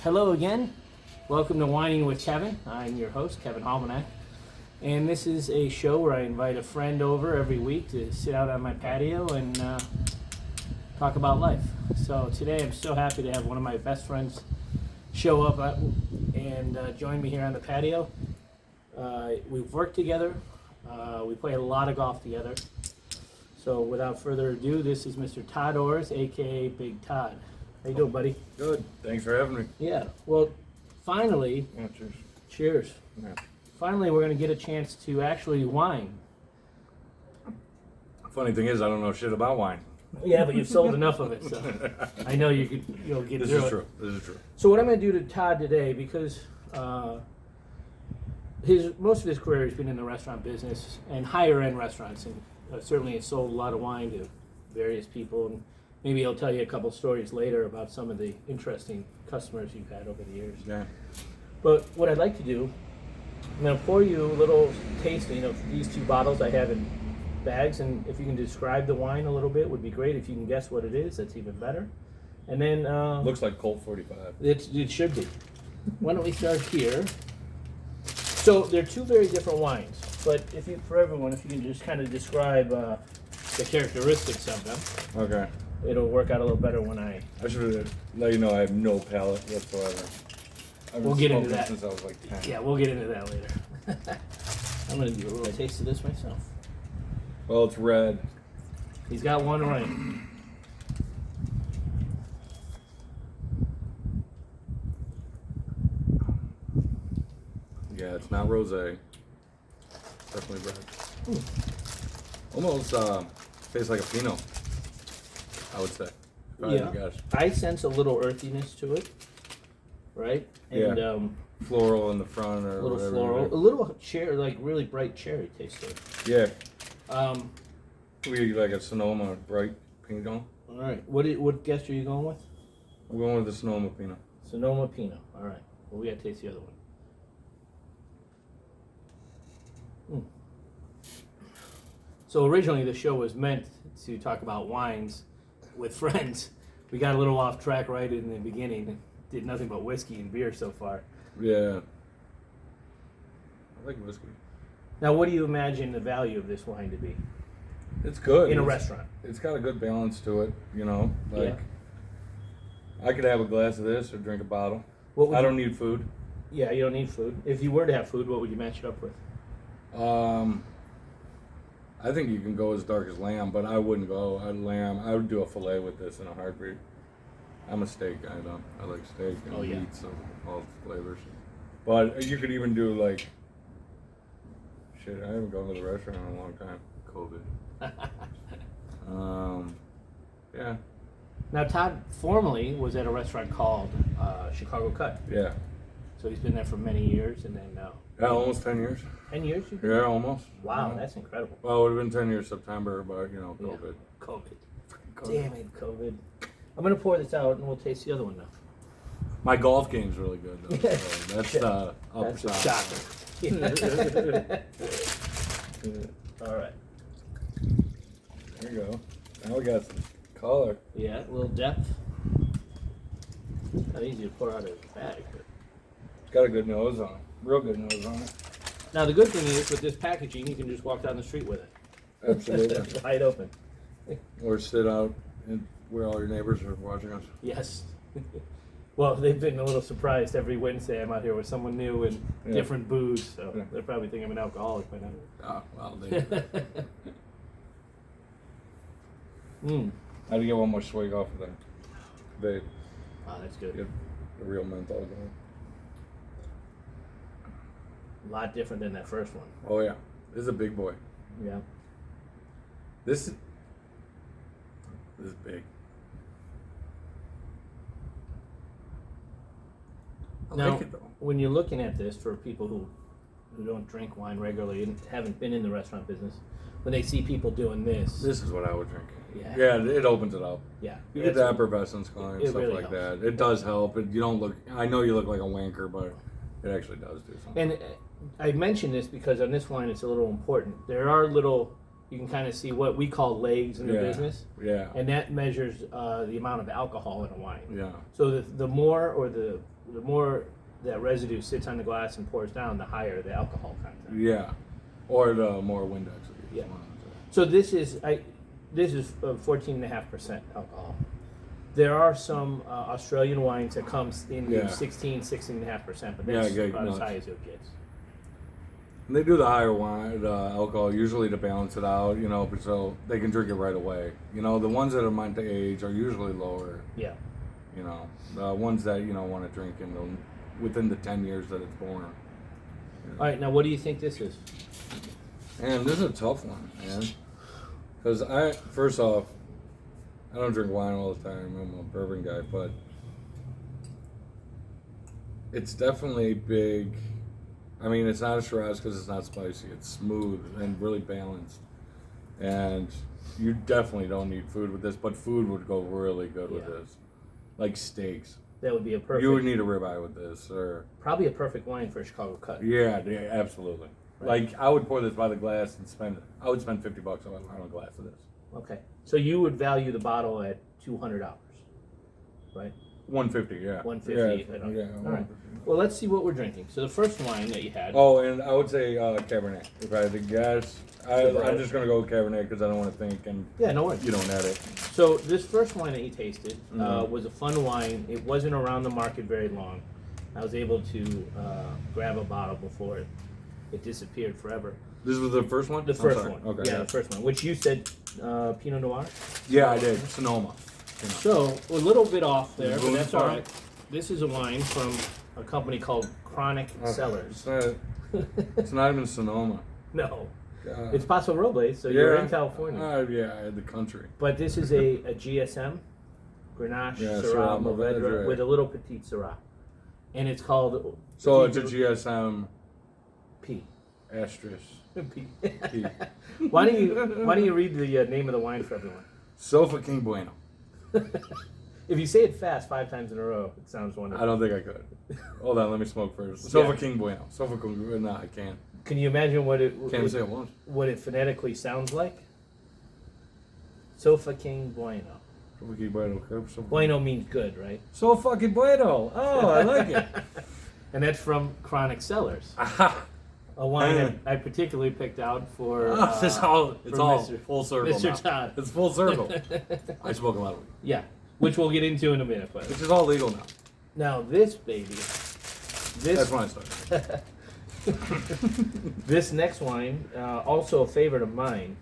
Hello again. Welcome to Whining with Kevin. I'm your host, Kevin Halmanack. And this is a show where I invite a friend over every week to sit out on my patio and talk about life. So today I'm so happy to have one of my best friends show up and join me here on the patio. We've worked together. We play a lot of golf together. So without further ado, this is Mr. Todd Orrs, aka Big Todd. How you doing, buddy? Good. Thanks for having me. Yeah. Well, finally, Yeah, cheers. cheers. Yeah. Finally, we're going to get a chance to actually wine. Funny thing is, I don't know shit about wine. Yeah, but you've sold enough of it, so I know you'll get This through is it. true. This is true. So what I'm going to do to Todd today, because most of his career has been in the restaurant business and higher end restaurants, and certainly has sold a lot of wine to various people. And maybe he'll tell you a couple stories later about some of the interesting customers you've had over the years. Yeah. But what I'd like to do, I'm going to pour you a little tasting of these two bottles I have in bags, and if you can describe the wine a little bit, would be great. If you can guess what it is, that's even better. And then Looks like Colt 45. it should be. Why don't we start here? So they're two very different wines, but if you can just kind of describe the characteristics of them, Okay. it'll work out a little better when I. I should let you know I have no palate whatsoever. I've We'll been get into smoking that. since I was like 10. Yeah, we'll get into that later. I'm gonna do a little taste of this myself. Well, it's red. He's got one right. Yeah, it's not rosé. Definitely red. Almost tastes like a Pinot, I would say. If I had to guess. I sense a little earthiness to it, right? And Yeah. Floral in the front or a little whatever. floral, a little cherry, like really bright cherry taste to it. Yeah. Um, We like a Sonoma bright Pinot. all right. What guess are you going with? I'm going with the Sonoma Pinot. Sonoma Pinot. All right. Well, we gotta taste the other one. So originally the show was meant to talk about wines with friends. We got a little off track right in the beginning. Did nothing but whiskey and beer so far. Yeah. I like whiskey. Now, what do you imagine the value of this wine to be It's good. in a It's- restaurant? It's got a good balance to it, you know. Like, I could have a glass of this or drink a bottle. What would I you- don't need food. Yeah, you don't need food. If you were to have food, what would you match it up with? I think you can go as dark as lamb, but I wouldn't go. I would do a fillet with this in a heartbeat. I'm a steak guy, though. I like steak and Oh, yeah. meats of all flavors. But you could even do like, shit. I haven't gone to the restaurant in a long time. COVID. Yeah. Now, Todd formerly was at a restaurant called Chicago Cut. Yeah. So he's been there for many years, and then Yeah, almost 10 years. 10 years? Yeah, almost. Wow, Yeah. that's incredible. Well, it would have been 10 years September, but you know, Yeah. COVID. COVID. Damn it, COVID. I'm going to pour this out, and we'll taste the other one now. My golf game's really good, though. So that's the That's a upside. shocker. All right. There you go. Now we got some color. Yeah, a little depth. Not easy to pour out of the bag. But. It's got a good nose on it. Real good nose on it. Now, the good thing is, with this packaging, you can just walk down the street with it. Absolutely. Wide open. Or sit out where all your neighbors are watching us. Yes. Well, they've been a little surprised every Wednesday I'm out here with someone new and Yeah. different booze, so Yeah. they're probably thinking I'm an alcoholic by now. Oh, well, they. I had to get one more swig off of that. They Wow, that's good. get the real menthol going. A lot different than that first one. Oh, yeah. This is a big boy. Yeah. This is big. I Now, like it, though. when you're looking at this, for people who don't drink wine regularly and haven't been in the restaurant business, when they see people doing this, This is what I would drink. Yeah. Yeah, it opens it up. yeah, You get it's- the effervescence going and it stuff really like helps. that. It does help. You don't look. I know you look like a wanker, but it actually does do something. And I mention this because on this wine it's a little important. There are little You can kind of see what we call legs in the business, Yeah. and that measures the amount of alcohol in a wine. Yeah. So the more the more that residue sits on the glass and pours down, the higher the alcohol content. Yeah. Or the more Windex. Yeah. So this is 14.5% alcohol. There are some Australian wines that comes in the 16.5%, but that's about as high as it gets. And they do the higher wine, the alcohol, usually to balance it out, you know, but so they can drink it right away. You know, the ones that are meant to age are usually lower. Yeah. You know, the ones that want to drink within the 10 years that it's born. All right, now what do you think this is? Man, this is a tough one, man. Because first off, I don't drink wine all the time. I'm a bourbon guy, but it's definitely big. I mean, it's not a Shiraz because it's not spicy. It's smooth and really balanced. And you definitely don't need food with this, but food would go really good with this. Like steaks. That would be a perfect. You would need a ribeye with this, or probably a perfect wine for a Chicago cut. yeah, absolutely. Right. Like I would pour this by the glass and I would spend $50 on a glass of this. Okay, so you would value the bottle at $200, right? $150, yeah. $150. Yeah. All right. Well, let's see what we're drinking. So the first wine that you had. Oh, and I would say Cabernet. If I had to guess, I'm just gonna go with Cabernet because I don't want to think and yeah, no worries. you don't add it. So this first wine that you tasted was a fun wine. It wasn't around the market very long. I was able to grab a bottle before it disappeared forever. This was the first one? The first one. Okay. Yeah, the first one. Which you said Pinot Noir? Yeah, I did. Sonoma. So, a little bit off there, but that's Fine. all right. This is a wine from a company called Chronic Cellars. It's not even Sonoma. No. It's Paso Robles, so you're in California. Yeah, the country. But this is a GSM, Grenache, Syrah, Mourvedre, with a little Petit Syrah. And it's called... So it's a GSM P. asterisk. P. P. Why don't you read the name of the wine for everyone? Sofa King Bueno. If you say it fast 5 times in a row, it sounds wonderful. I don't think I could. Hold on, let me smoke first. Sofa King Bueno. Sofa King Bueno. No, I can't. Can you imagine what it Say it once. what it phonetically sounds like? Sofa King Bueno. Sofa King Bueno. Bueno means good, right? So fucking bueno. Oh, I like it. And that's from Chronic Cellars. Aha. A wine that I particularly picked out for. It's all Mr. full circle. Mr. Now. Todd. It's full circle. I smoke a lot of weed. Yeah, which we'll get into in a minute. But Which is all legal now. now this baby, That's when I started. this next wine, also a favorite of mine,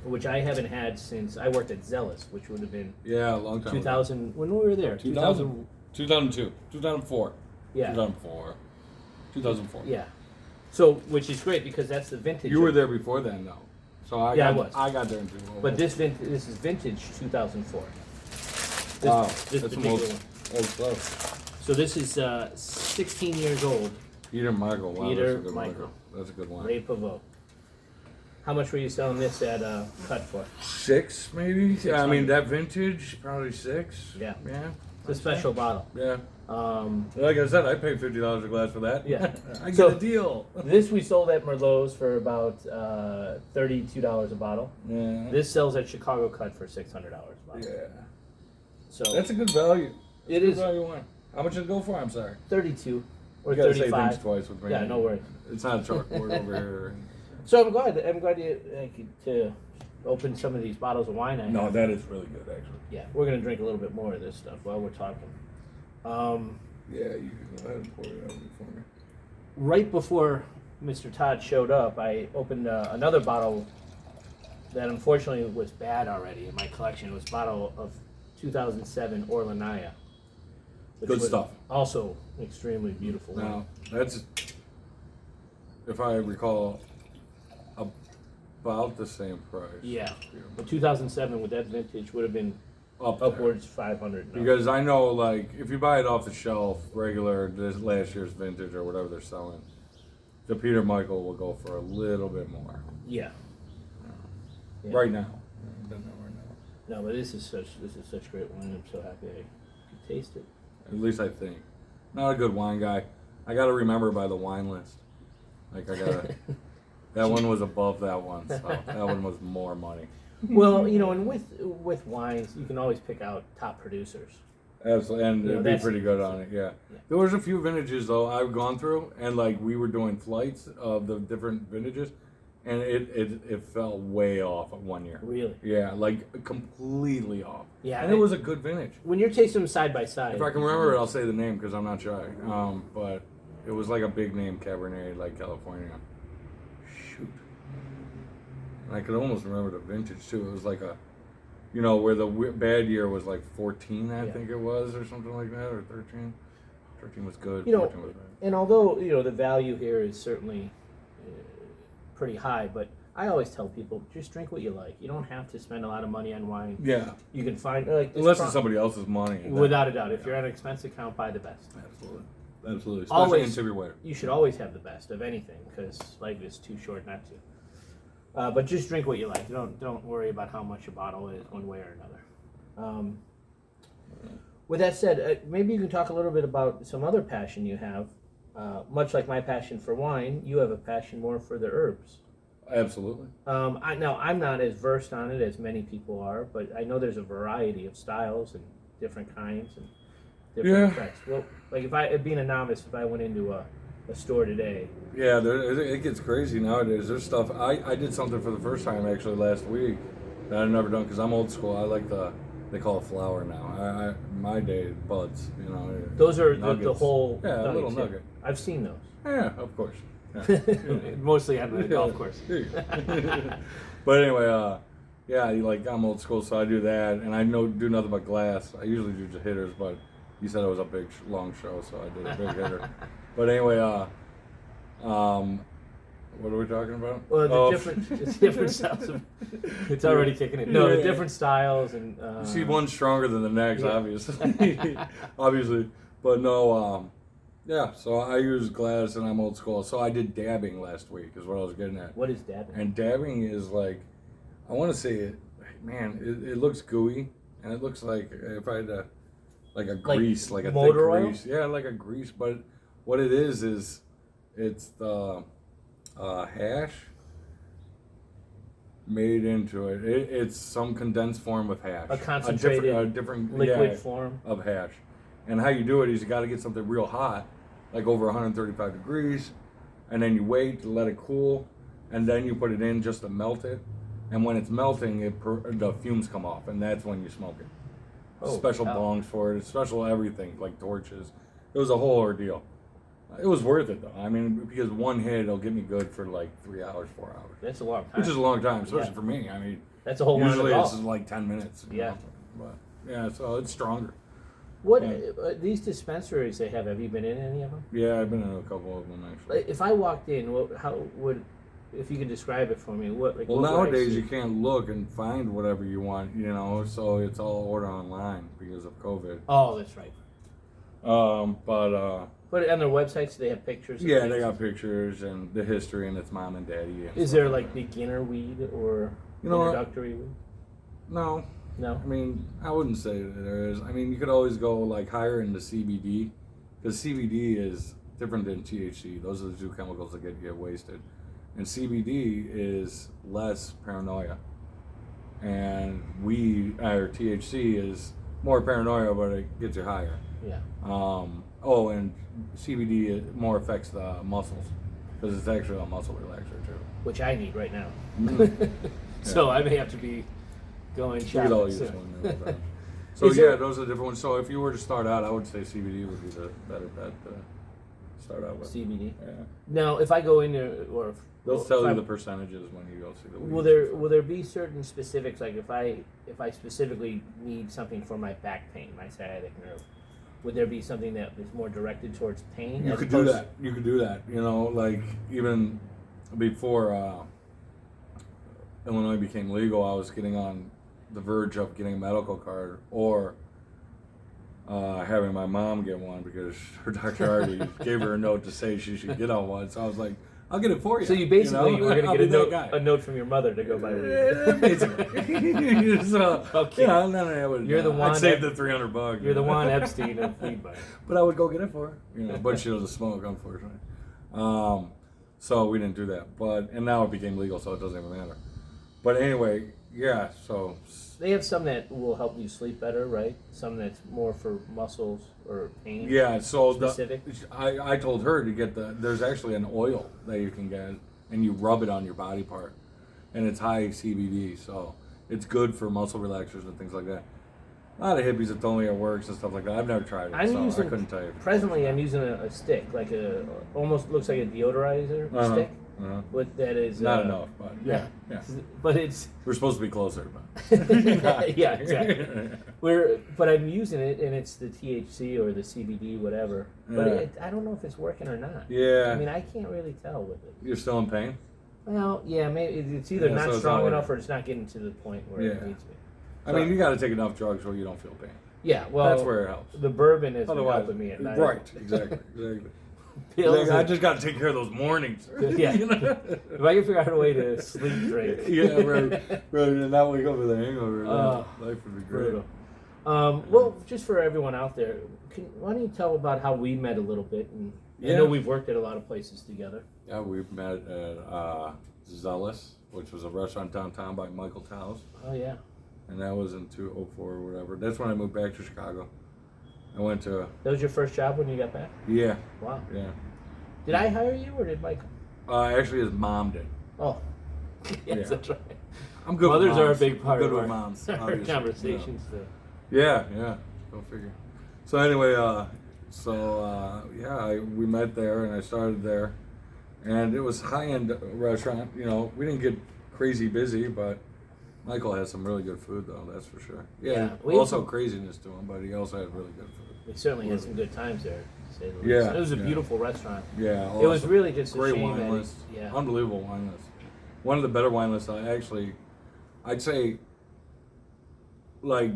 which I haven't had since I worked at Zealous, which would have been Yeah, a long time. 2000 when we were there. 2000, 2002, 2004. Yeah. 2004. 2004. Yeah. So, which is great because that's the vintage. You were there before then, though. So I was. I got there in 2004. But this is vintage 2004. Wow, this that's some particular old, one. old stuff. So this is 16 years old. Peter Michael. Wow, Peter that's a good Michael. wine. That's a good one. Ray Pavot. How much were you selling this at cut for? 6 maybe. Yeah, I mean that vintage probably 6. Yeah. Yeah. It's a special bottle. Yeah. Like I said, I paid $50 a glass for that. Yeah. I get So- a deal. This we sold at Merlot's for about $32 a bottle. Yeah. This sells at Chicago Cut for $600 a bottle. Yeah. So That's a good value. it Good is value wine. How much did it go for? I'm sorry. 32 or You gotta say 35. things twice with me. Yeah, no worries. It's not a chalkboard over here. So I'm glad to open some of these bottles of wine I have. No, that is really good, actually. Yeah, we're gonna drink a little bit more of this stuff while we're talking. Yeah, you can go ahead and pour it out for me. Right before Mr. Todd showed up, I opened another bottle that unfortunately was bad already in my collection. It was a bottle of 2007 Orlanaya. which Good was stuff. Also extremely beautiful wine. Now, that's, if I recall, about the same price. Yeah, but 2007 with that vintage would have been Up there. upwards 500. now. Because I know, like, if you buy it off the shelf, regular, this last year's vintage or whatever they're selling, the Peter Michael will go for a little bit more. Yeah. Yeah. Right now. No, but this is such great wine. I'm so happy I could taste it. At least I think. Not a good wine guy. I gotta remember by the wine list. Like, I gotta, That one was above that one, so that one was more money. Well, and with wines, you can always pick out top producers. Absolutely, and You know, it'd be that's pretty the good key on thing. it. Yeah. Yeah. There was a few vintages though I've gone through, and like we were doing flights of the different vintages, and it fell way off one year. Really? Yeah, like completely off. Yeah, and it was a good vintage. When you're tasting them side by side. If I can remember it, I'll say the name because I'm not shy. But it was like a big name Cabernet, like California. Shoot. And I could almost remember the vintage too. It was like a, where the bad year was like 14, I Yeah. think it was, or something like that, or 13. 13 was good. You know, 14 was bad. And although the value here is certainly pretty high, but I always tell people just drink what you like. You don't have to spend a lot of money on wine. Yeah. You can find like this Unless it's somebody else's money. without a doubt. If you're at an expense account, buy the best. Absolutely. Absolutely. Especially Always. in Silverware. You should always have the best of anything because life is too short not to. But just drink what you like. Don't worry about how much a bottle is one way or another. With that said, maybe you can talk a little bit about some other passion you have. Much like my passion for wine, you have a passion more for the herbs. Absolutely. I'm not as versed on it as many people are, but I know there's a variety of styles and different kinds and different effects. Well, like being a novice, if I went into a store today. Yeah, it gets crazy nowadays. There's stuff. I did something for the first time actually last week that I've never done because I'm old school. I like they call it flour now. My day, buds. Those are the nuggets. whole Yeah, a nuggets, little nugget. I've seen those. Yeah, of course. Yeah. Mostly on the golf course. But anyway, I'm old school, so I do that, and I do nothing but glass. I usually do just hitters, but you said it was a big, long show, so I did a big hitter. But anyway, what are we talking about? Well, different styles. It's already kicking in. No, the different styles and. See, one's stronger than the next, yeah. obviously. Obviously, but no. Yeah, so I use glass and I'm old school. So I did dabbing last week, is what I was getting at. What is dabbing? And dabbing is like, I want to say it, man, it looks gooey, and it looks like if I had to, like a grease, like a thick grease. Yeah, like a grease, but what it is it's the hash made into it. It's some condensed form of hash. A concentrated, a different liquid form of hash. And how you do it is you got to get something real hot, like over 135 degrees, and then you wait to let it cool, and then you put it in just to melt it. And when it's melting, the fumes come off, and that's when you smoke it. Special bongs for it, it's special everything, like torches. It was a whole ordeal. It was worth it though. I mean, because one hit will get me good for like 3 hours, 4 hours. That's a long time. Which is a long time, especially for me. I mean, that's a whole usually round of it's golf. like 10 minutes. Yeah. But yeah, so it's stronger. What these dispensaries they have you been in any of them? Yeah, I've been in a couple of them actually. If I walked in, if you could describe it for me, Well, nowadays you can't look and find whatever you want, so it's all order online because of COVID. Oh, that's right. But on their websites, they have pictures. Yeah, they got pictures and the history and its mom and daddy. Is there like beginner weed or introductory weed? No. No. I mean, I wouldn't say that there is. I mean, you could always go like higher into CBD because CBD is different than THC. Those are the two chemicals that get wasted. And CBD is less paranoia. And THC is more paranoia, but it gets you higher. Yeah. And CBD more affects the muscles because it's actually a muscle relaxer too. Which I need right now. Mm. So I may have to be going You could all shopping use soon. one. So those are the different ones. So if you were to start out, I would say CBD would be the better bet to start out with. CBD. Yeah. Now, if I go into They'll tell you the percentages when you go see the weeds. Will there be certain specifics, like if I specifically need something for my back pain, my sciatic nerve, would there be something that is more directed towards pain? You could do that. You could do that. Like even before Illinois became legal, I was getting on the verge of getting a medical card or having my mom get one because her doctor already gave her a note to say she should get on one. So I was like, I'll get it for you. So you basically were going to get a note from your mother to go buy weed. Basically. So, okay. You're the one. I'd save the $300. You're the Juan Epstein of weed buying. But I would go get it for her. But she doesn't smoke, unfortunately. So we didn't do that. And now it became legal, so it doesn't even matter. But anyway, yeah. So They have some that will help you sleep better, right? Some that's more for muscles or pain. yeah. So Specific? I told her to get there's actually an oil that you can get, and you rub it on your body part, and it's high CBD, so it's good for muscle relaxers and things like that. A lot of hippies have told me it works and stuff like that. I've never tried it, so I couldn't tell you. Presently, I'm using a stick, like almost looks like a deodorizer stick. But that is Not enough, but yeah. But it's We're supposed to be closer, but yeah, exactly. But I'm using it, and it's the THC or the CBD, whatever. But I don't know if it's working or not. Yeah. I mean, I can't really tell with it. You're still in pain? Well, yeah, maybe it's either Yeah, not so it's strong not enough or it's not getting to the point where it Yeah. needs to be. I mean, you got to take enough drugs where you don't feel pain. Yeah, well, That's where it helps. the bourbon has been Otherwise, helping me at night. right? Exactly. Pills. I just got to take care of those mornings. Yeah. You know? If I can figure out a way to sleep drink. Yeah, right. And not wake up with a hangover. Life would be great. Brutal. Well, just for everyone out there, why don't you tell about how we met a little bit? And I know we've worked at a lot of places together. Yeah, we met at Zealous, which was a restaurant downtown by Michael Taos. Oh yeah. And that was in 2004 or whatever. That's when I moved back to Chicago. I went to That was your first job when you got back? yeah. Wow. Yeah. Did I hire you or did Michael? Actually, his mom did. Oh. Yes, Yeah. that's right. I'm good. Mothers with are a moms. big part I'm of good with our, moms. our obviously, conversations. Too. Yeah. Go figure. So anyway, we met there, and I started there, and it was high-end restaurant. You know, we didn't get crazy busy, but Michael had some really good food, though. That's for sure. Yeah, also craziness to him, but he also had really good food. We certainly had some good times there, to say the least. Yeah, It was a yeah. beautiful restaurant. Yeah, It was awesome. really just a Great shame wine that list. yeah. Unbelievable wine list. One of the better wine lists. I'd say, like,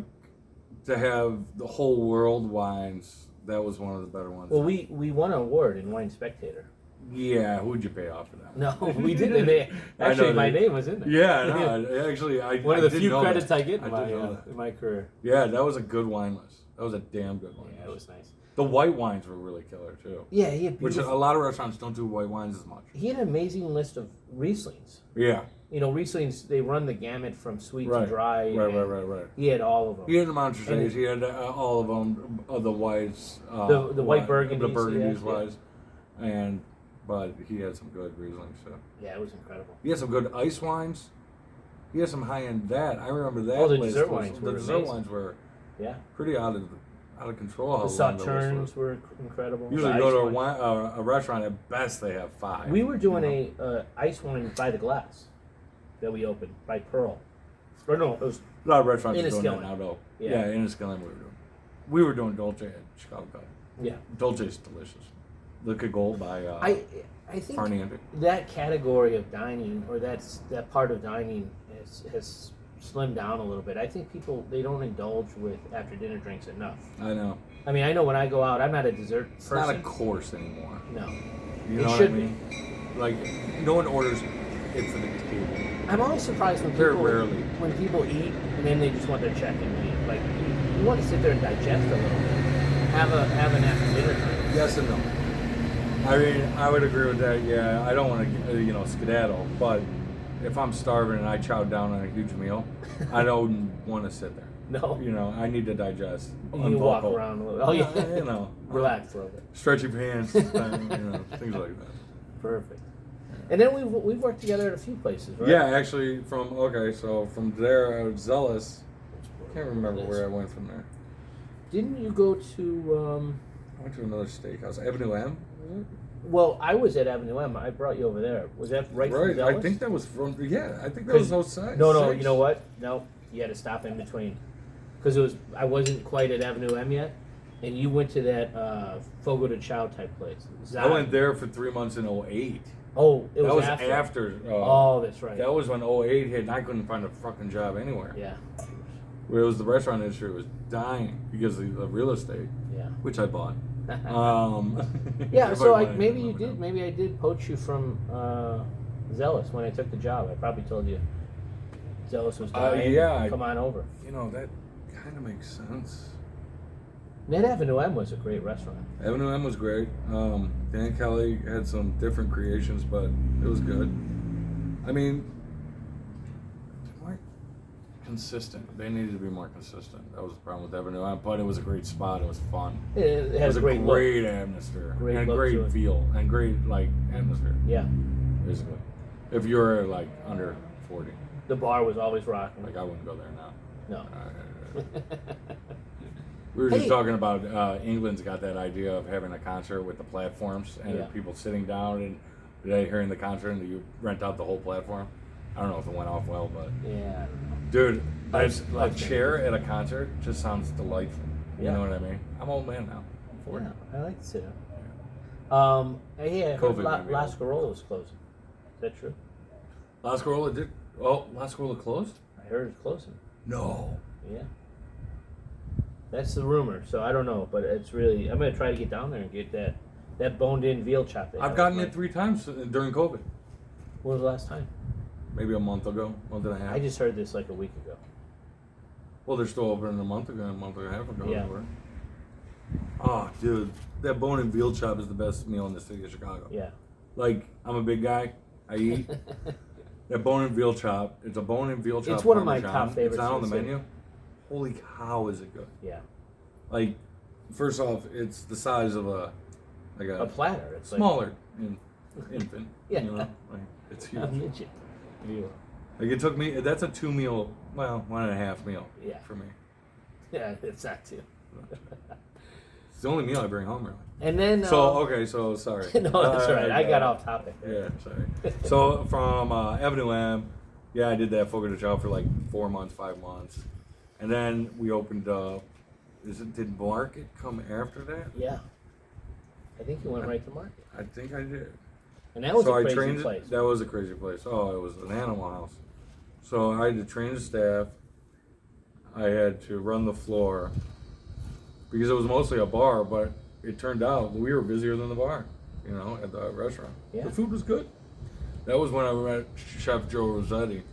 to have the whole world wines. That was one of the better ones. Well, we won an award in Wine Spectator. Yeah, who'd you pay off for that? No, we didn't. Actually, my name was in there. Yeah, no, actually, one of the did few know credits that. I get I did know that. in my career. Yeah, that was a good wine list. That was a damn good wine Yeah, it list. was nice. The white wines were really killer too. Yeah, he had Which a beautiful. lot of restaurants don't do white wines as much. He had an amazing list of Rieslings. Yeah. You know, Rieslings, they run the gamut from sweet to Right. dry. Right. He had all of them. He had the Montrachet. He had all of them, the whites, The white Burgundies, the Burgundies yeah. wise, but he had some good Rieslings. So Yeah, it was incredible. he had some good ice wines. He had some high end that. I remember that. Oh, the place dessert was- wines The were dessert amazing. wines were Yeah. pretty out of control. The how long the list sauternes was. were incredible. Usually The go ice to wine. a restaurant, at best they have 5. We were doing you know? a ice wine by the glass that we opened by Pearl. Or no, it was A lot of restaurants are doing that Enniskillen. now, though. Yeah. Yeah, Enniskillen we were doing Dolce at Chicago Cup. yeah. Dolce's delicious. Look at Gold by I think Farniente. that category of dining or that part of dining has slimmed down a little bit. I think people they don't indulge with after dinner drinks enough. I know. I mean, I know when I go out, I'm not a dessert It's person. not a course anymore. No, You It know should what I mean? Like, no one orders it for the table. I'm always surprised when Very people rarely. when people eat and then they just want their check and leave. Like you want to sit there and digest a little bit. Have an after dinner drink. Yes and no. I mean, I would agree with that. Yeah, I don't want to, skedaddle. But if I'm starving and I chow down on a huge meal, I don't want to sit there. No, I need to digest. you walk unbuckle. around a little. Oh yeah, You relax a little bit. stretchy pants, things like that. Perfect. And then we've worked together at a few places, right? Yeah, actually, from there, I was Zealous. I can't remember where I went from there. Didn't you go to? I went to another steakhouse, Avenue M. Well, I was at Avenue M. I brought you over there. Was that right? From Right, Dallas? I think that was from. Yeah, I think that was outside. No, 6. you know what? No, you had to stop in between because I wasn't quite at Avenue M yet, and you went to that Fogo de Chao type place. I went there for 3 months in 08. Oh, it That was was after. oh, that's right. That was when 08 hit, and I couldn't find a fucking job anywhere. Yeah, Where it was the restaurant industry was dying because of the real estate, yeah. which I bought. Yeah, Everybody so wanted maybe to you live did. in Maybe I did poach you from Zealous when I took the job. I probably told you Zealous was dying. yeah, come on over. that kind of makes sense. Net Avenue M was a great restaurant. Avenue M was great. Dan Kelly had some different creations, but it was good. I mean, they weren't consistent. They needed to be more consistent. That was the problem with Avenue M, but it was a great spot. It was fun. It It has was a a great look. great atmosphere. Great and look great to it. feel. And great, atmosphere, Yeah. basically. If you were, under 40. The bar was always rocking. I wouldn't go there now. No. We were just Hey. talking about England's got that idea of having a concert with the platforms and Yeah. people sitting down and they hearing the concert and you rent out the whole platform. I don't know if it went off well, but Yeah. dude, I've- a I've- chair at a concert just sounds delightful. You Yeah. know what I mean? I'm an old man now. I'm 40. Yeah, I like to sit down. Hey, I heard COVID made me La old. Scarola was closing. Is that true? La Scarola did. Oh, La Scarola closed? I heard it's closing. No. Yeah. That's the rumor, so I don't know, but it's really. I'm gonna try to get down there and get that boned-in veal chop. they I've have. gotten Like, it 3 times during COVID. When was the last time? Maybe a month ago, month and a half. I just heard this like a week ago. Well, they're still open a month ago, a month and a half ago. Yeah. they were. Oh, dude, that bone and veal chop is the best meal in the city of Chicago. Yeah. Like, I'm a big guy. I eat. That bone and veal chop. It's a bone and veal chop. It's one of my Parmesan. top favorites It's not on in the the city. menu. Holy cow, is it good? Yeah. Like, first off, it's the size of a platter. It's smaller infant. Yeah. You know? Like, it's huge. like a midget veal. Like, it took me. That's a 2 meal. Well, 1.5 meal. Yeah. For me. Yeah, it's that too. It's the only meal I bring home, really. And then. So sorry. No, that's all right. I got off topic there. Yeah, sorry. So from Avenue M, yeah, I did that Fogo de Chao for like 4 months, 5 months, and then we opened up. Did Market come after that? Yeah. I think you went right to market. I think I did. And that was So a I crazy trained. place. That was a crazy place. Oh, it was an animal house. So I had to train the staff. I had to run the floor because it was mostly a bar, but it turned out we were busier than the bar. You know, at the restaurant. Yeah. The food was good. That was when I met Chef Joe Rossetti.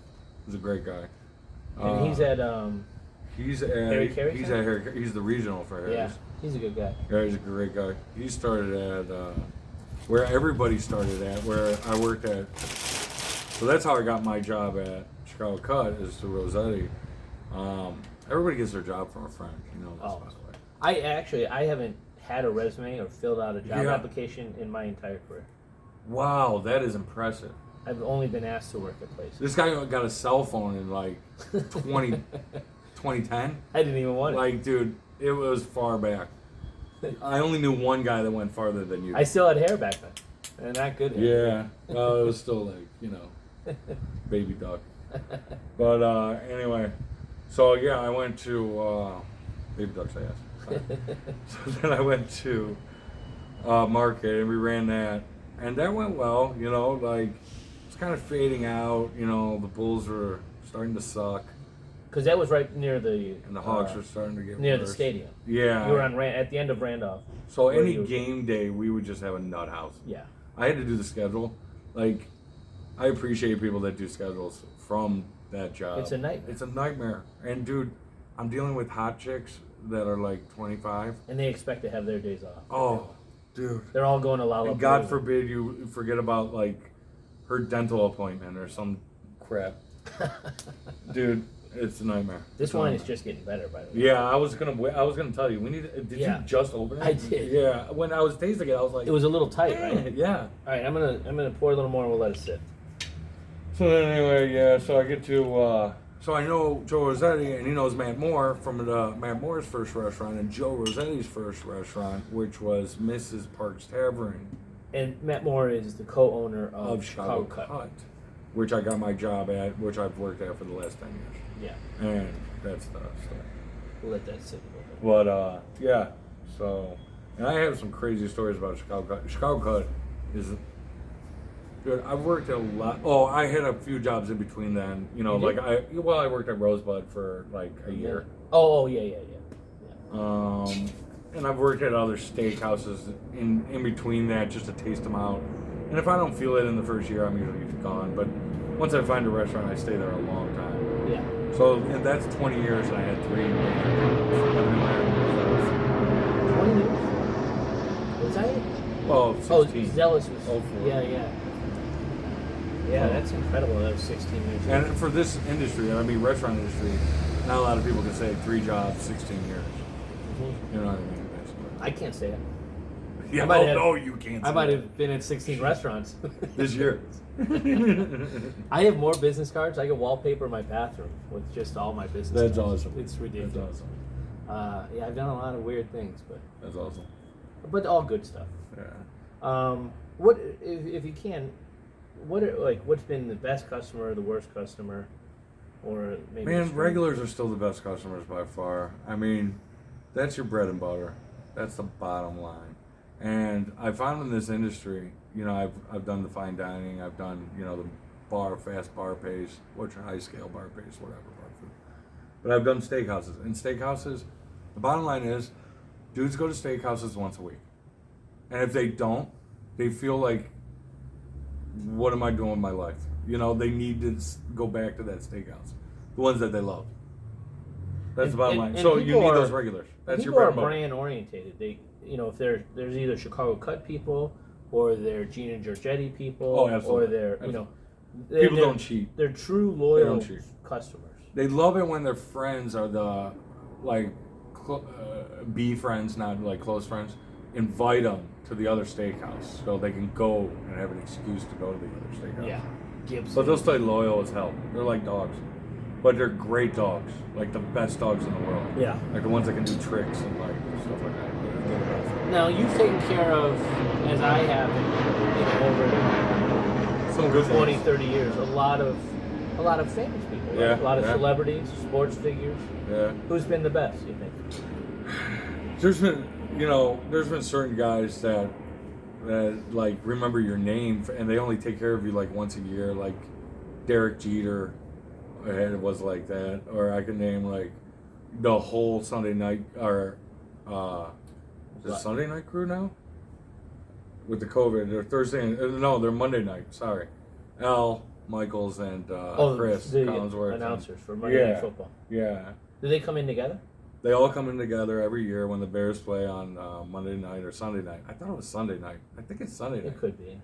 He's a great guy. And he's at He's at Harry Carey he's Center? at Harry. He's the regional for Harry's. yeah, he's a good guy. Yeah, he's a great guy. He started at where everybody started at, where I worked at. So that's how I got my job at Chicago Cut, is through Rossetti. Everybody gets their job from a friend, you know. This, Oh. by the way. I haven't had a resume or filled out a job Yeah. application in my entire career. Wow, that is impressive. I've only been asked to work at places. This guy got a cell phone in like 2010. I didn't even want it. Like, dude, it was far back. I only knew one guy that went farther than you. I still had hair back then, and not good hair. Yeah, well, it was still like, you know, baby duck. But anyway, so yeah, I went to baby duck's ass. So then I went to Market and we ran that, and that went well. You know, like it's kind of fading out. You know, the Bulls were starting to suck, Because that was right near the and the Hawks were starting to get near worse. the stadium. Yeah. You were on at the end of Randolph. So where any you- game day, we would just have a nut house. Yeah. I had to do the schedule. Like, I appreciate people that do schedules from that job. It's a nightmare. It's a nightmare. And dude, I'm dealing with hot chicks that are like 25. And they expect to have their days off. Oh, dude. They're all going to Lollapalooza. And God forbid you forget about like her dental appointment or some crap. Dude, it's a nightmare. This It's a wine is nightmare. just getting better, by the way. Yeah, I was gonna tell you. We need. Did Yeah. you just open it? I did. Yeah. When I was tasting it, I was like, It was a little tight, right? Yeah. All right, I'm gonna pour a little more and we'll let it sit. So then anyway, yeah, so I get to, so I know Joe Rossetti, and he knows Matt Moore from Matt Moore's first restaurant and Joe Rossetti's first restaurant, which was Mrs. Park's Tavern And Matt Moore is the co-owner of Chicago Cut, which I got my job at, which I've worked at for the last 10 years. Yeah, And that's the stuff. we'll let that sit a little bit. But, yeah, so, and I have some crazy stories about Chicago Cut. Chicago Cut is... Dude, I've worked at a lot. Oh, I had a few jobs in between then. You know, You like did? I worked at Rosebud for like a year. Oh, yeah. And I've worked at other steakhouses in between that just to taste them out. And if I don't feel it in the first year, I'm usually gone. But once I find a restaurant, I stay there a long time. Yeah. So and that's 20 years, and I had 3 major jobs. Oh, 16. Zealous was. Oh, four. Yeah. Yeah, that's incredible. That was 16 years. And for this industry, I mean, restaurant industry, not a lot of people can say 3 jobs, 16 years. Mhm. You know what I mean? Basically. I can't say it. Yeah, I might have- no, you can't. I say might that. have been at 16 restaurants. This year. I have more business cards. I can wallpaper my bathroom with just all my business That's cards. awesome. It's ridiculous. That's awesome. Yeah, I've done a lot of weird things, That's awesome. but all good stuff. Yeah. What if you can? What's been the best customer, the worst customer, or maybe? Man, regulars are still the best customers by far. I mean, that's your bread and butter. That's the bottom line. And I found in this industry, you know, I've done the fine dining, I've done, you know, the bar, fast bar pace, what's your high scale bar pace, whatever bar food. But I've done steakhouses. And steakhouses, the bottom line is, dudes go to steakhouses once a week. And if they don't, they feel like, what am I doing with my life? You know, they need to go back to that steakhouse, the ones that they love. That's the bottom line. So you need those regulars. That's your people bread are and butter. brand orientated. They, if there's either Chicago cut people, or they're Gene and Giorgetti people, Oh, absolutely. or they're Absolutely. they're, People don't cheat. They're true They loyal don't cheat. customers. They love it when their friends are the, like, B friends, not like close friends, invite them to the other steakhouse so they can go and have an excuse to go to the other steakhouse. Yeah, Gibson. But they'll stay loyal as hell. They're like dogs. But they're great dogs. Like the best dogs in the world. Yeah. Like the ones that can do tricks and like stuff like that. They're the best. Now you've taken care of, as I have, over Some good 20, ones. 30 years, a lot of famous people. Yeah, Right? A lot of yeah. celebrities, sports figures. Yeah. Who's been the best, you think? There's been certain guys that like remember your name and they only take care of you like once a year, like Derek Jeter. It was like that, or I could name like the whole Sunday night or the Sunday night crew now with the COVID. They're Thursday. No, they're Monday night. Sorry, Al Michaels and Chris the Collinsworth. announcers for Monday Night Yeah. Football. Yeah. Do they come in together? They all come in together every year when the Bears play on Monday night or Sunday night. I thought it was Sunday night. I think it's Sunday night. It could be.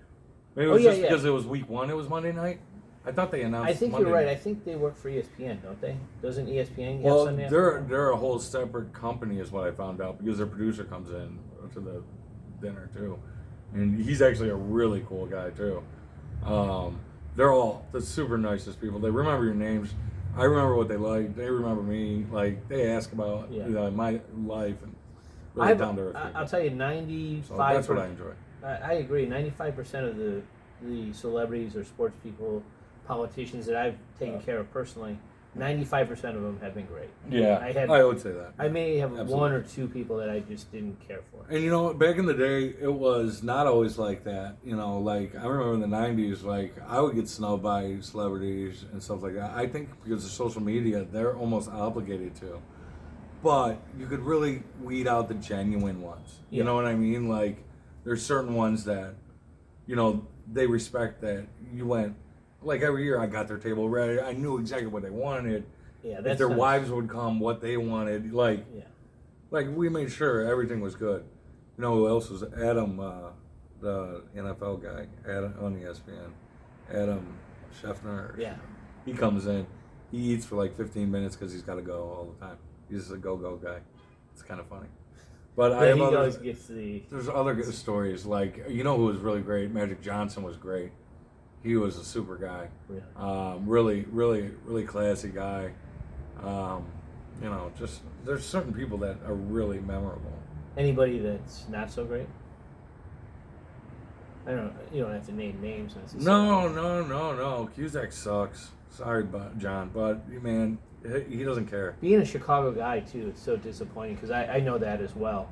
Maybe it was just because it was week 1. It was Monday night. I thought they announced. I think Monday you're right. night. I think they work for ESPN, don't they? Doesn't ESPN have Well, Sunday they're a whole separate company, is what I found out, because their producer comes in to the dinner too, and he's actually a really cool guy too. They're all the super nicest people. They remember your names. I remember what they like. They remember me. Like they ask about my life and really down to earth people. I'll tell you, 95. So that's what I enjoy. I agree. 95% of the celebrities or sports people, politicians that I've taken care of personally, 95% of them have been great. Yeah, I would say that. I may have Absolutely. one or two people that I just didn't care for. And you know, back in the day, it was not always like that. You know, like I remember in the '90s, like I would get snubbed by celebrities and stuff like that. I think because of social media, they're almost obligated to. But you could really weed out the genuine ones. You know what I mean? Like there's certain ones that, you know, they respect that you went. Like every year, I got their table ready. I knew exactly what they wanted. Yeah, if their wives would come, what they wanted. Like we made sure everything was good. You know who else was? Adam, the NFL guy, Adam on ESPN. Adam Scheffner. Yeah. He comes in. He eats for like 15 minutes because he's got to go all the time. He's a go-go guy. It's kind of funny. But I have always gets the. There's other good stories. Like, you know who was really great? Magic Johnson was great. He was a super guy. Yeah. Really, really, really classy guy. You know, just there's certain people that are really memorable. Anybody that's not so great? I don't know. You don't have to name names necessarily. No. Cusack sucks. Sorry, John, but man, he doesn't care. Being a Chicago guy too, it's so disappointing because I know that as well,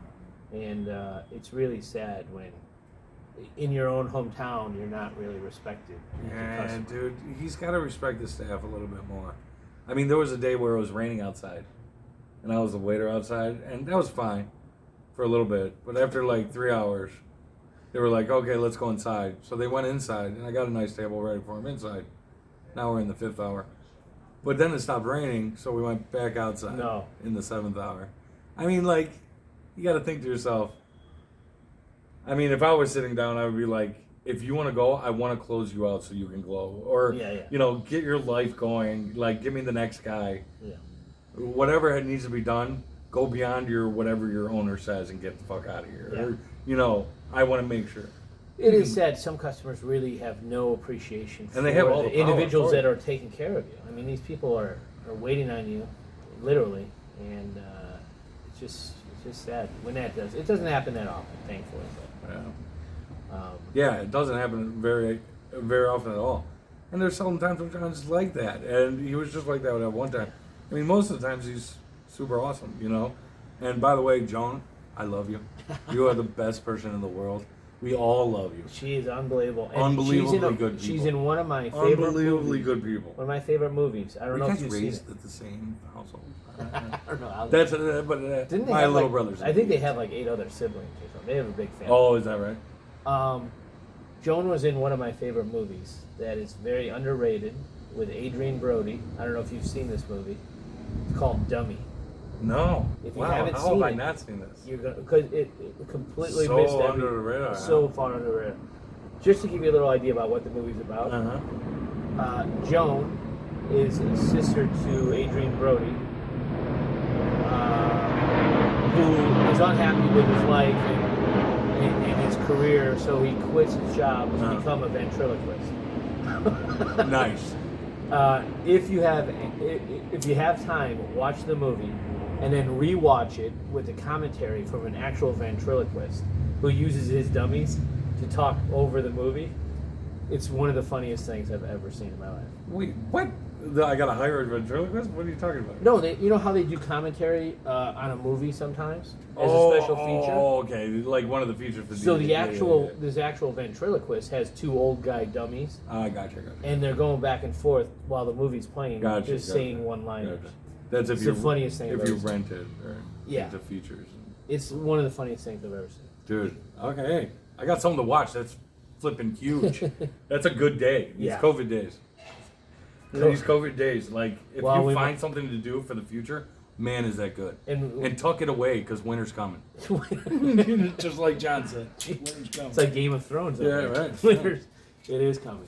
and it's really sad when in your own hometown you're not really respected. Yeah, dude, he's got to respect the staff a little bit more. I mean, there was a day where it was raining outside, and I was the waiter outside, and that was fine for a little bit. But after like 3 hours, they were like, "Okay, let's go inside." So they went inside, and I got a nice table ready for him inside. Now we're in the 5th hour. But then it stopped raining, so we went back outside in the 7th hour. I mean, like, you got to think to yourself, I mean, if I was sitting down, I would be like, if you want to go, I want to close you out so you can glow, or get your life going. Like, give me the next guy. Yeah. Whatever needs to be done, go beyond whatever your owner says and get the fuck out of here. Yeah. Or, I want to make sure. It is sad. Some customers really have no appreciation for And they have all the the power individuals for that you. are taking care of you. I mean, these people are waiting on you, literally, and it's just sad when that does. It doesn't happen that often, thankfully. But, Yeah, it doesn't happen very, very often at all. And there's some times when John's like that, and he was just like that at one time. I mean, most of the times he's super awesome, And by the way, Joan, I love you. You are the best person in the world. We all love you. she is unbelievable. And Unbelievably good people. She's in one of my favorite Unbelievably movies. good people. One of my favorite movies. I don't know if you've seen it. raised at the same household. I don't know. That's Didn't they my have, little like, brothers. I think they have like 8 other siblings or something. They have a big family. Oh, is that right? Joan was in one of my favorite movies that is very underrated with Adrian Brody. I don't know if you've seen this movie. It's called Dummy. No. If you Wow, haven't how seen have I it, not seen this? You're gonna because it completely So missed under the radar, So far under the radar. Just to give you a little idea about what the movie's about. Joan is a sister to Adrian Brody, who is unhappy with his life and his career, so he quits his job to become a ventriloquist. Nice. If you have time, watch the movie, and then rewatch it with the commentary from an actual ventriloquist who uses his dummies to talk over the movie. It's one of the funniest things I've ever seen in my life. Wait, what? I gotta hire a ventriloquist? What are you talking about? No, you know how they do commentary on a movie sometimes as a special feature. Oh, okay, like one of the features for So DVD. the this actual ventriloquist has 2 old guy dummies, Gotcha. and they're going back and forth while the movie's playing, Gotcha, just saying one-liners. Gotcha. That's if It's you the funniest thing I've if you ever seen. rent it or Yeah. the features. It's one of the funniest things I've ever seen. Dude, okay, I got something to watch. That's flipping huge. That's a good day. These Yeah. COVID days. These COVID days, like if Well, you find something to do for the future, man, is that good. And tuck it away because winter's coming. Just like John said, winter's coming. it's like Game of Thrones. Yeah, there. right. Winter's, it is coming.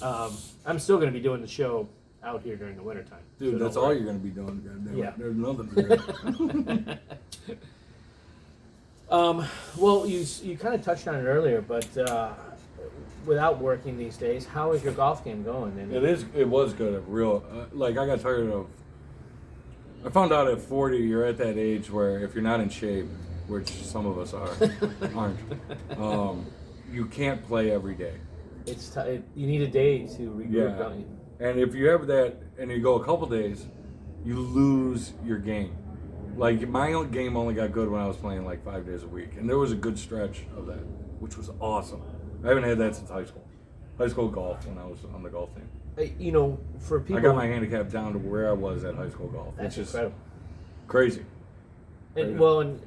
I'm still going to be doing the show out here during the wintertime. Dude, so that's don't all worry. you're gonna be doing. Goddamn. Yeah. There's nothing to do. Well, you kind of touched on it earlier, but without working these days, how is your golf game going? And It was good. Like I got tired of. I found out at 40, you're at that age where if you're not in shape, which some of us aren't, you can't play every day. you need a day to regroup, don't you? And if you have that and you go a couple days, you lose your game. Like my own game only got good when I was playing like 5 days a week, and there was a good stretch of that, which was awesome. I haven't had that since high school golf when I was on the golf team. For people, I got my handicap down to where I was at high school golf. That's It's just incredible. crazy. And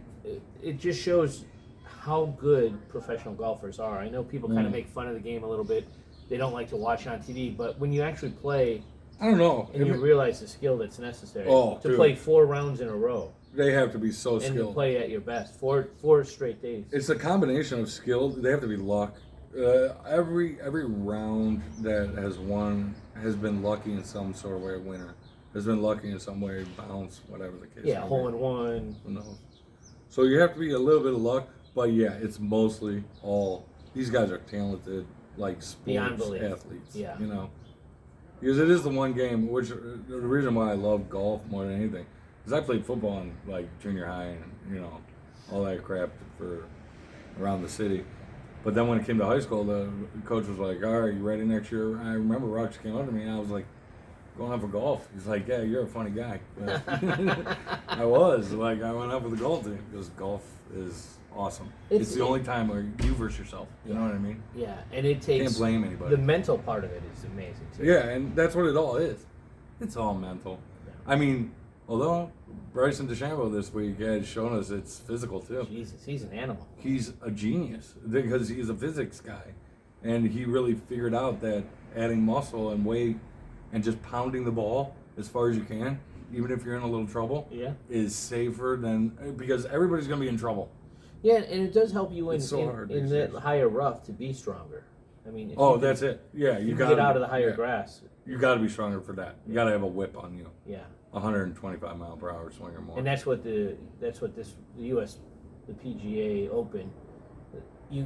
it just shows how good professional golfers are. I know people kind of make fun of the game a little bit. They don't like to watch on TV, but when you actually play, I don't know. and you realize the skill that's necessary to dude. play 4 rounds in a row They have to be so and to skilled. play at your best, four straight days. It's a combination of skill. They have to be luck. Every round that has won has been lucky in some sort of way. A winner has been lucky in some way, bounce, whatever the case. Yeah, may be. hole in one. Who knows? So you have to be a little bit of luck, but yeah, it's mostly all. These guys are talented, like Beyond sports belief. athletes. Yeah. Because it is the one game. Which the reason why I love golf more than anything, because I played football in like junior high and all that crap for around the city. But then when it came to high school, the coach was like, "All right, you ready next year?" I remember Rox came up to me and I was like, "Going out for golf." He's like, "Yeah, you're a funny guy." I was like, I went out for the golf team because golf is awesome. It's the only time where you versus yourself. You know what I mean? Yeah, and it takes. Can't blame anybody. The mental part of it is amazing too. Yeah, and that's what it all is. It's all mental. Yeah. I mean, although Bryson DeChambeau this week has shown us it's physical too. Jesus, he's an animal. He's a genius because he's a physics guy, and he really figured out that adding muscle and weight and just pounding the ball as far as you can, even if you're in a little trouble, Yeah. is safer than because everybody's gonna be in trouble. Yeah, and it does help you in It's so hard in these the days. higher rough to be stronger. I mean, if Oh, you can- that's it. Yeah, you you can got get out of the higher grass. You got to be stronger for that. You got to have a whip on you. Yeah, 125 mile per hour swing or more. and that's what the U.S. the PGA Open.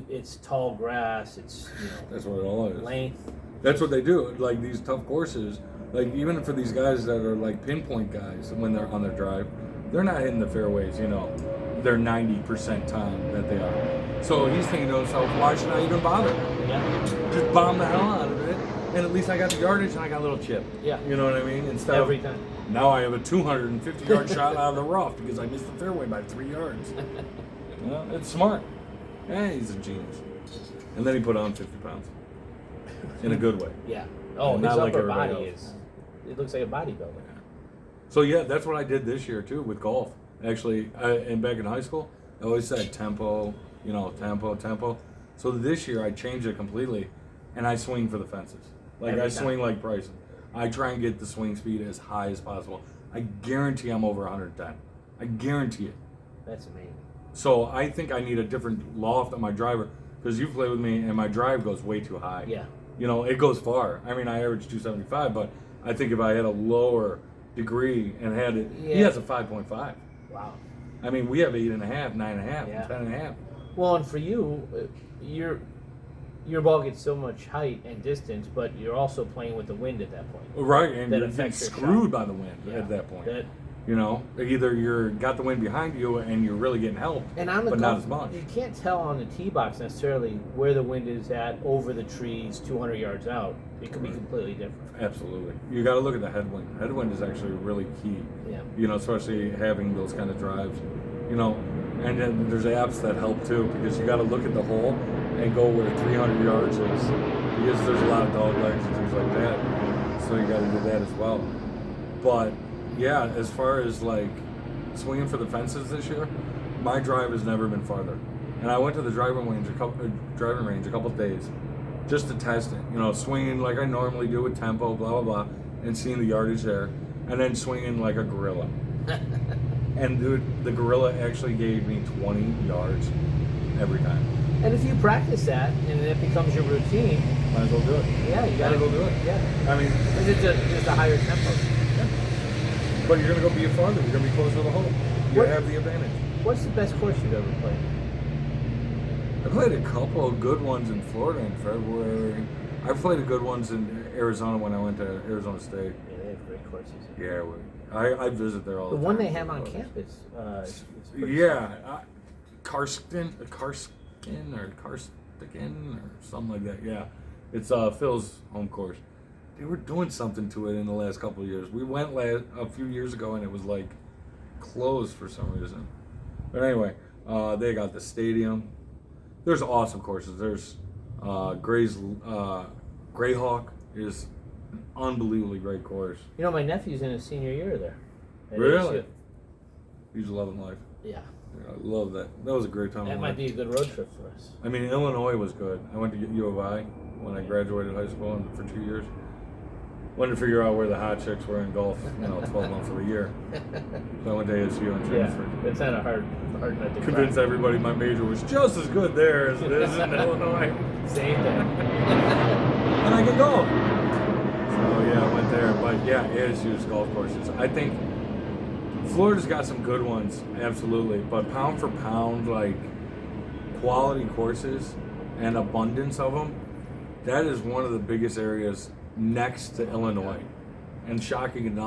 It's tall grass. It's That's what it all is. length. That's what they do. Like these tough courses, like even for these guys that are like pinpoint guys when they're on their drive, they're not hitting the fairways, their 90% time that they are. So he's thinking to himself, why should I even bother? Yeah, Just bomb the hell out of it, and at least I got the yardage and I got a little chip. yeah. You know what I mean? Instead Every of time. now I have a 250-yard shot out of the rough because I missed the fairway by 3 yards. It's smart. Yeah, he's a genius. And then he put on 50 pounds. In a good way. Yeah. Oh, And his not like upper everybody body else. it looks like a bodybuilder. So yeah, that's what I did this year too with golf. Actually, and back in high school, I always said tempo, tempo. So this year I changed it completely, and I swing for the fences. Like Every I time. swing like Bryson. I try and get the swing speed as high as possible. I guarantee I'm over 110. I guarantee it. That's amazing. So I think I need a different loft on my driver because you play with me and my drive goes way too high. Yeah. It goes far. I mean, I average 275, but I think if I had a lower degree and had it, he Yeah. has a 5.5. Wow. I mean, we have 8.5, 9.5, Yeah. 10.5. Well, and for you, your ball gets so much height and distance, but you're also playing with the wind at that point. Right, and That you're getting affects your screwed shot. by the wind Yeah. at that point. That, Either you're got the wind behind you and you're really getting help, and on the but not golf, as much. you can't tell on the tee box necessarily where the wind is at over the trees 200 yards out. It could be completely different. Absolutely. You got to look at the headwind. Headwind is actually really key. Yeah. Especially having those kind of drives. And then there's apps that help too because you got to look at the hole and go where 300 yards is because there's a lot of dog legs and things like that. So you got to do that as well. But yeah, as far as like swinging for the fences this year, my drive has never been farther. And I went to the driving range a couple of days just to test it. Swinging like I normally do with tempo, blah blah blah, and seeing the yardage there, and then swinging like a gorilla. And dude, the gorilla actually gave me 20 yards every time. And if you practice that and it becomes your routine, Might as well do it. yeah, you got to Might as well do it. Yeah. I mean, It's just a higher tempo. but you're gonna go be farther. You're gonna be closer to the hole. You What- have the advantage. What's the best course you've ever played? I played a couple of good ones in Florida in February. I played a good ones in Arizona when I went to Arizona State. Yeah, they have great courses. Yeah, I visit there all The the time. one they have on campus. Is pretty Yeah, Karsten or something like that. Yeah, it's Phil's home course. They were doing something to it in the last couple of years. We went a few years ago and it was like closed for some reason. But anyway, they got the stadium. There's awesome courses. There's Greyhawk is an unbelievably great course. My nephew's in his senior year there. at Really? ASU. He's loving life. Yeah. Yeah, I love that. That was a great time. That of might life. be a good road trip for us. I mean, Illinois was good. I went to U of I when I graduated high school and for 2 years. Wanted to figure out where the hot chicks were in golf, 12 months of the year. So I went to ASU and Yeah, transferred. it's not a hard nut to Convinced crack. everybody my major was just as good there as it is in Illinois. Same thing. And I could golf. So yeah, I went there. But yeah, ASU's golf courses. I think Florida's got some good ones, absolutely. But pound for pound, like quality courses and abundance of them, that is one of the biggest areas next to Illinois. And shocking enough,